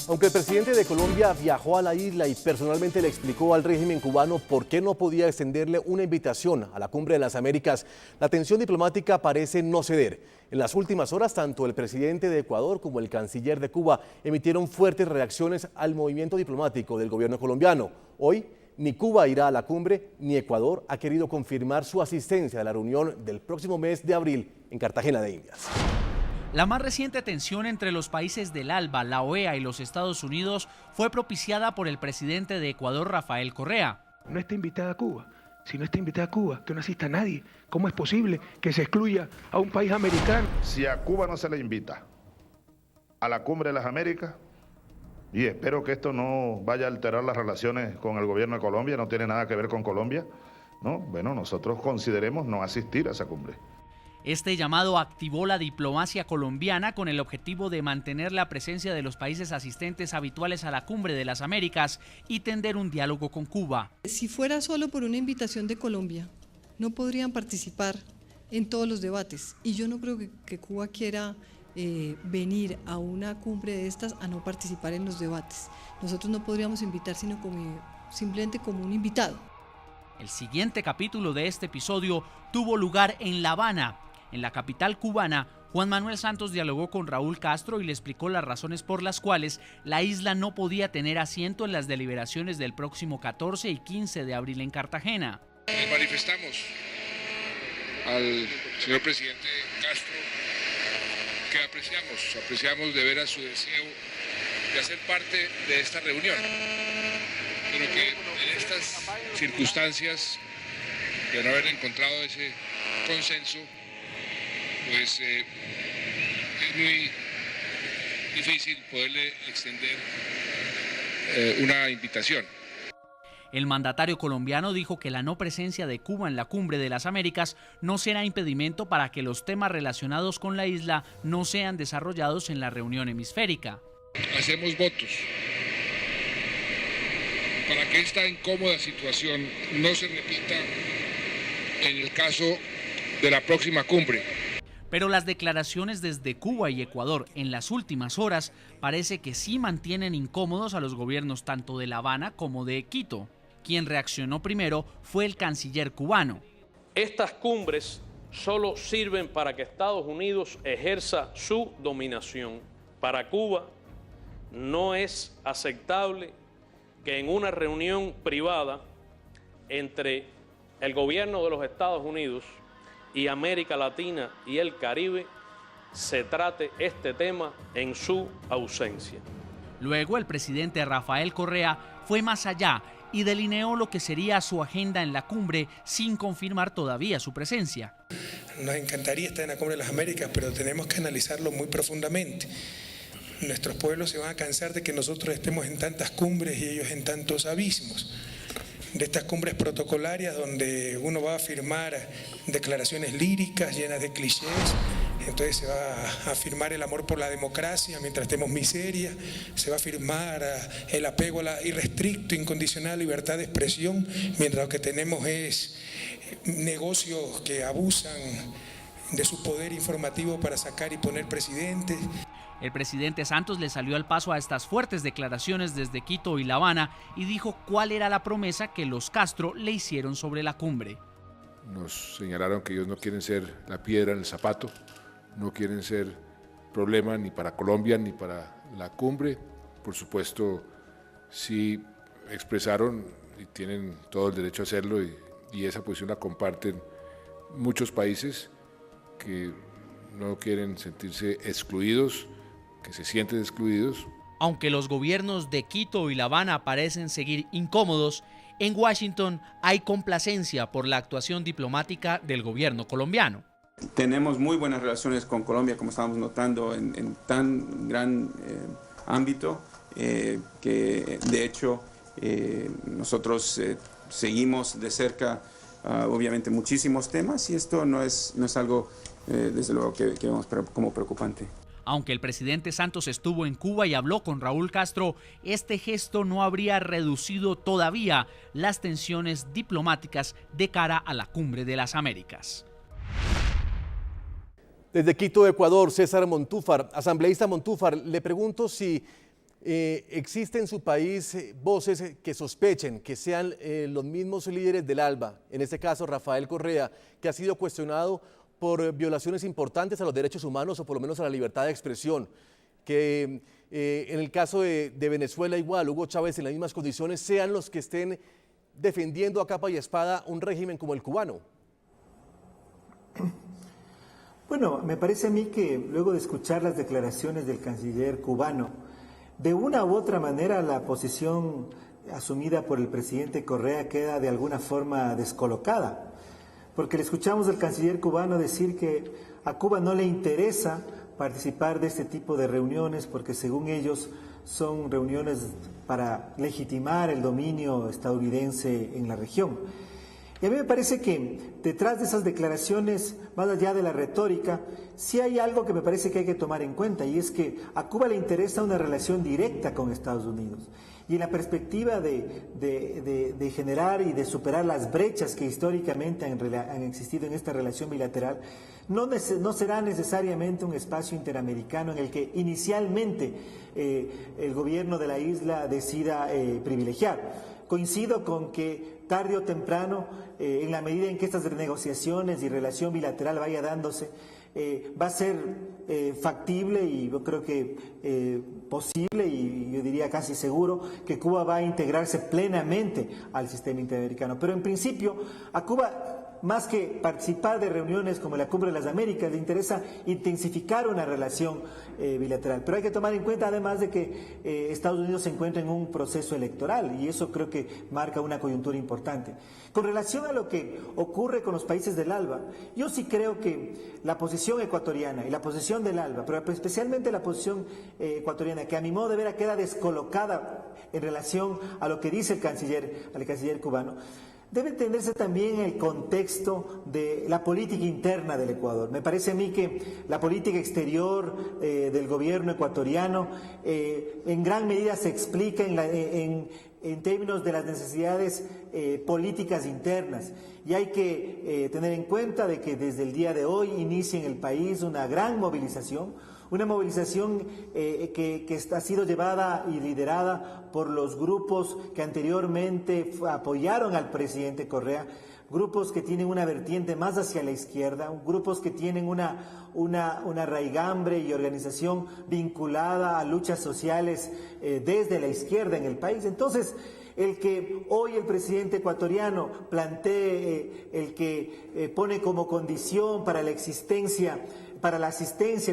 Aunque el presidente de Colombia viajó a la isla y personalmente le explicó al régimen cubano por qué no podía extenderle una invitación a la Cumbre de las Américas, la tensión diplomática parece no ceder. En las últimas horas, tanto el presidente de Ecuador como el canciller de Cuba emitieron fuertes reacciones al movimiento diplomático del gobierno colombiano. Hoy, ni Cuba irá a la cumbre, ni Ecuador ha querido confirmar su asistencia a la reunión del próximo mes de abril en Cartagena de Indias. La más reciente tensión entre los países del ALBA, la OEA y los Estados Unidos fue propiciada por el presidente de Ecuador, Rafael Correa. No está invitada Cuba. Si no está invitada Cuba, que no asista nadie. ¿Cómo es posible que se excluya a un país americano? Si a Cuba no se le invita a la Cumbre de las Américas, y espero que esto no vaya a alterar las relaciones con el gobierno de Colombia, no tiene nada que ver con Colombia, ¿no? Bueno, nosotros consideremos no asistir a esa cumbre. Este llamado activó la diplomacia colombiana con el objetivo de mantener la presencia de los países asistentes habituales a la Cumbre de las Américas y tender un diálogo con Cuba. Si fuera solo por una invitación de Colombia, no podrían participar en todos los debates. Y yo no creo que Cuba quiera venir a una cumbre de estas a no participar en los debates. Nosotros no podríamos invitar sino simplemente como un invitado. El siguiente capítulo de este episodio tuvo lugar en La Habana. En la capital cubana, Juan Manuel Santos dialogó con Raúl Castro y le explicó las razones por las cuales la isla no podía tener asiento en las deliberaciones del próximo 14 y 15 de abril en Cartagena. Le manifestamos al señor presidente Castro que apreciamos de veras su deseo de hacer parte de esta reunión, pero que en estas circunstancias de no haber encontrado ese consenso, pues es muy difícil poderle extender una invitación. El mandatario colombiano dijo que la no presencia de Cuba en la Cumbre de las Américas no será impedimento para que los temas relacionados con la isla no sean desarrollados en la reunión hemisférica. Hacemos votos para que esta incómoda situación no se repita en el caso de la próxima cumbre. Pero las declaraciones desde Cuba y Ecuador en las últimas horas parece que sí mantienen incómodos a los gobiernos tanto de La Habana como de Quito. Quien reaccionó primero fue el canciller cubano. Estas cumbres solo sirven para que Estados Unidos ejerza su dominación. Para Cuba no es aceptable que en una reunión privada entre el gobierno de los Estados Unidos y América Latina y el Caribe se trate este tema en su ausencia. Luego el presidente Rafael Correa fue más allá y delineó lo que sería su agenda en la cumbre sin confirmar todavía su presencia. Nos encantaría estar en la Cumbre de las Américas, pero tenemos que analizarlo muy profundamente. Nuestros pueblos se van a cansar de que nosotros estemos en tantas cumbres y ellos en tantos abismos. De estas cumbres protocolarias donde uno va a firmar declaraciones líricas llenas de clichés, entonces se va a firmar el amor por la democracia mientras tenemos miseria, se va a firmar el apego a la irrestricto, incondicional libertad de expresión, mientras lo que tenemos es negocios que abusan de su poder informativo para sacar y poner presidentes. El presidente Santos le salió al paso a estas fuertes declaraciones desde Quito y La Habana y dijo cuál era la promesa que los Castro le hicieron sobre la cumbre. Nos señalaron que ellos no quieren ser la piedra en el zapato, no quieren ser problema ni para Colombia ni para la cumbre. Por supuesto, sí expresaron y tienen todo el derecho a hacerlo y esa posición la comparten muchos países que no quieren sentirse excluidos, que se sienten excluidos. Aunque los gobiernos de Quito y La Habana parecen seguir incómodos, en Washington hay complacencia por la actuación diplomática del gobierno colombiano. Tenemos muy buenas relaciones con Colombia, como estamos notando, en tan gran ámbito, que de hecho nosotros seguimos de cerca, obviamente, muchísimos temas, y esto no es algo, desde luego, que vemos como preocupante. Aunque el presidente Santos estuvo en Cuba y habló con Raúl Castro, este gesto no habría reducido todavía las tensiones diplomáticas de cara a la Cumbre de las Américas. Desde Quito, Ecuador, César Montúfar. Asambleísta Montúfar, le pregunto si ¿Existe en su país voces que sospechen que sean los mismos líderes del ALBA, en este caso Rafael Correa, que ha sido cuestionado por violaciones importantes a los derechos humanos o por lo menos a la libertad de expresión? Que en el caso de Venezuela igual, Hugo Chávez en las mismas condiciones, sean los que estén defendiendo a capa y espada un régimen como el cubano. Bueno, me parece a mí que luego de escuchar las declaraciones del canciller cubano, de una u otra manera la posición asumida por el presidente Correa queda de alguna forma descolocada, porque le escuchamos al canciller cubano decir que a Cuba no le interesa participar de este tipo de reuniones porque según ellos son reuniones para legitimar el dominio estadounidense en la región. Y a mí me parece que detrás de esas declaraciones, más allá de la retórica, sí hay algo que me parece que hay que tomar en cuenta, y es que a Cuba le interesa una relación directa con Estados Unidos. Y en la perspectiva de generar y de superar las brechas que históricamente han existido en esta relación bilateral, no será necesariamente un espacio interamericano en el que inicialmente el gobierno de la isla decida privilegiar. Coincido con que tarde o temprano, en la medida en que estas negociaciones y relación bilateral vaya dándose, va a ser factible y yo creo que posible y yo diría casi seguro que Cuba va a integrarse plenamente al sistema interamericano. Pero en principio a Cuba, más que participar de reuniones como la Cumbre de las Américas, le interesa intensificar una relación bilateral. Pero hay que tomar en cuenta además de que Estados Unidos se encuentra en un proceso electoral y eso creo que marca una coyuntura importante. Con relación a lo que ocurre con los países del ALBA, yo sí creo que la posición ecuatoriana y la posición del ALBA, pero especialmente la posición ecuatoriana, que a mi modo de ver queda descolocada en relación a lo que dice el canciller cubano, debe entenderse también en el contexto de la política interna del Ecuador. Me parece a mí que la política exterior del gobierno ecuatoriano en gran medida se explica en términos de las necesidades políticas internas. Y hay que tener en cuenta de que desde el día de hoy inicia en el país una gran movilización, que ha sido llevada y liderada por los grupos que anteriormente apoyaron al presidente Correa, grupos que tienen una vertiente más hacia la izquierda, grupos que tienen una raigambre y organización vinculada a luchas sociales desde la izquierda en el país. Entonces, el que hoy el presidente ecuatoriano plantee, el que pone como condición para la asistencia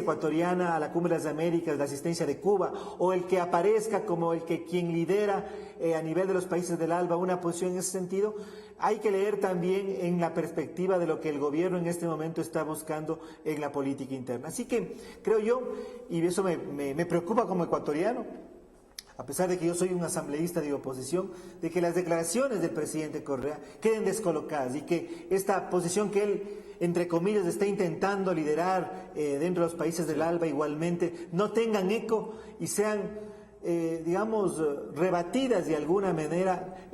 ecuatoriana a la Cumbre de las Américas, la asistencia de Cuba, o el que aparezca como quien lidera a nivel de los países del ALBA una posición en ese sentido, hay que leer también en la perspectiva de lo que el gobierno en este momento está buscando en la política interna. Así que creo yo, y eso me preocupa como ecuatoriano, a pesar de que yo soy un asambleísta de oposición, de que las declaraciones del presidente Correa queden descolocadas y que esta posición que él, entre comillas, está intentando liderar dentro de los países del ALBA igualmente, no tengan eco y sean, rebatidas de alguna manera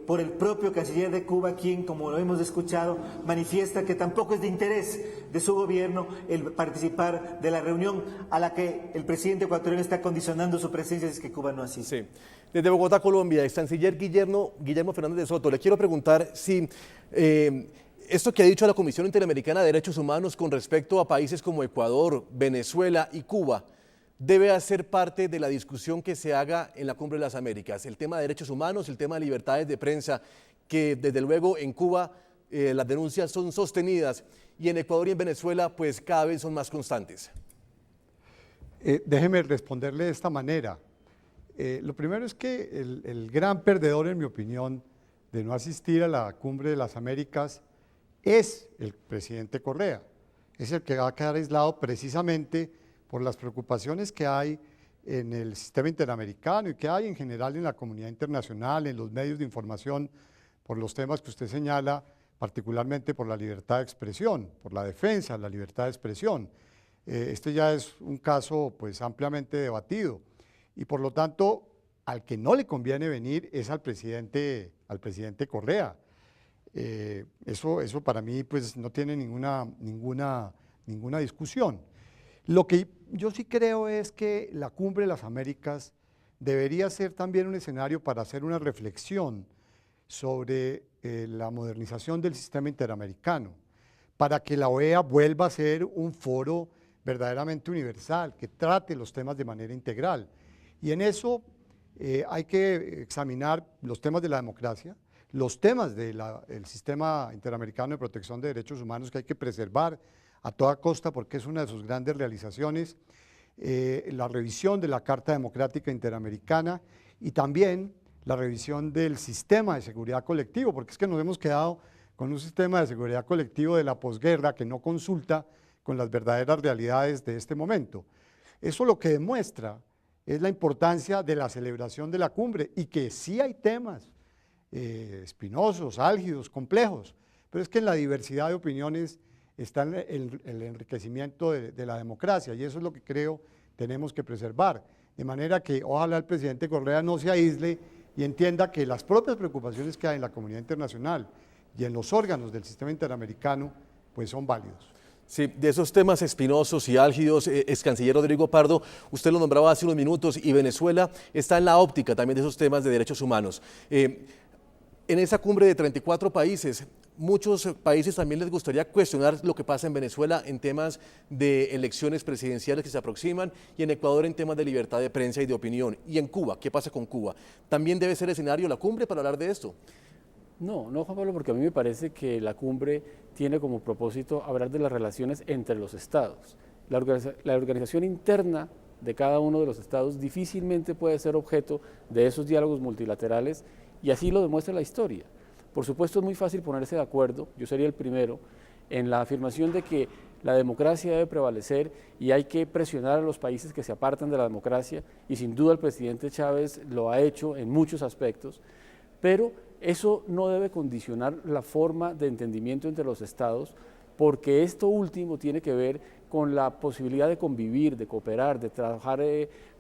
por el propio canciller de Cuba, quien, como lo hemos escuchado, manifiesta que tampoco es de interés de su gobierno el participar de la reunión a la que el presidente ecuatoriano está condicionando su presencia si es que Cuba no asiste. Sí. Desde Bogotá, Colombia, ex canciller Guillermo Fernández de Soto, le quiero preguntar si esto que ha dicho la Comisión Interamericana de Derechos Humanos con respecto a países como Ecuador, Venezuela y Cuba debe hacer parte de la discusión que se haga en la Cumbre de las Américas. El tema de derechos humanos, el tema de libertades de prensa, que desde luego en Cuba las denuncias son sostenidas y en Ecuador y en Venezuela pues cada vez son más constantes. Déjeme responderle de esta manera. Lo primero es que el gran perdedor, en mi opinión, de no asistir a la Cumbre de las Américas es el presidente Correa. Es el que va a quedar aislado precisamente por las preocupaciones que hay en el sistema interamericano y que hay en general en la comunidad internacional, en los medios de información, por los temas que usted señala, particularmente por la libertad de expresión, por la defensa de la libertad de expresión. Este ya es un caso pues ampliamente debatido y por lo tanto al que no le conviene venir es al presidente Correa. Eso para mí pues no tiene ninguna discusión. Lo que yo sí creo es que la Cumbre de las Américas debería ser también un escenario para hacer una reflexión sobre la modernización del sistema interamericano, para que la OEA vuelva a ser un foro verdaderamente universal, que trate los temas de manera integral. Y en eso hay que examinar los temas de la democracia, los temas del sistema interamericano de protección de derechos humanos que hay que preservar a toda costa porque es una de sus grandes realizaciones, la revisión de la Carta Democrática Interamericana y también la revisión del sistema de seguridad colectivo, porque es que nos hemos quedado con un sistema de seguridad colectivo de la posguerra que no consulta con las verdaderas realidades de este momento. Eso lo que demuestra es la importancia de la celebración de la cumbre y que sí hay temas espinosos, álgidos, complejos, pero es que en la diversidad de opiniones está el enriquecimiento de la democracia y eso es lo que creo tenemos que preservar, de manera que ojalá el presidente Correa no se aísle y entienda que las propias preocupaciones que hay en la comunidad internacional y en los órganos del sistema interamericano pues son válidos. Sí, de esos temas espinosos y álgidos, ex canciller Rodrigo Pardo, usted lo nombraba hace unos minutos y Venezuela está en la óptica también de esos temas de derechos humanos. En esa cumbre de 34 países, muchos países también les gustaría cuestionar lo que pasa en Venezuela en temas de elecciones presidenciales que se aproximan y en Ecuador en temas de libertad de prensa y de opinión. Y en Cuba, ¿qué pasa con Cuba? ¿También debe ser escenario la cumbre para hablar de esto? No, Juan Pablo, porque a mí me parece que la cumbre tiene como propósito hablar de las relaciones entre los estados. La organización interna de cada uno de los estados difícilmente puede ser objeto de esos diálogos multilaterales y así lo demuestra la historia. Por supuesto es muy fácil ponerse de acuerdo, yo sería el primero, en la afirmación de que la democracia debe prevalecer y hay que presionar a los países que se apartan de la democracia y sin duda el presidente Chávez lo ha hecho en muchos aspectos, pero eso no debe condicionar la forma de entendimiento entre los estados porque esto último tiene que ver con la posibilidad de convivir, de cooperar, de trabajar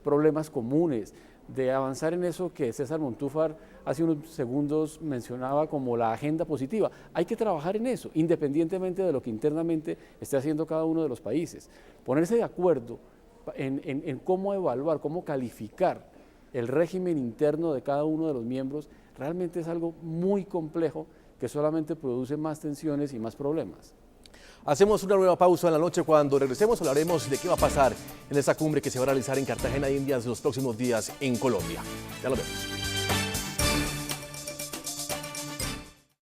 problemas comunes, de avanzar en eso que César Montúfar hace unos segundos mencionaba como la agenda positiva. Hay que trabajar en eso, independientemente de lo que internamente esté haciendo cada uno de los países. Ponerse de acuerdo en cómo evaluar, cómo calificar el régimen interno de cada uno de los miembros realmente es algo muy complejo que solamente produce más tensiones y más problemas. Hacemos una nueva pausa en la noche. Cuando regresemos hablaremos de qué va a pasar en esta cumbre que se va a realizar en Cartagena, Indias, los próximos días en Colombia. Ya lo vemos.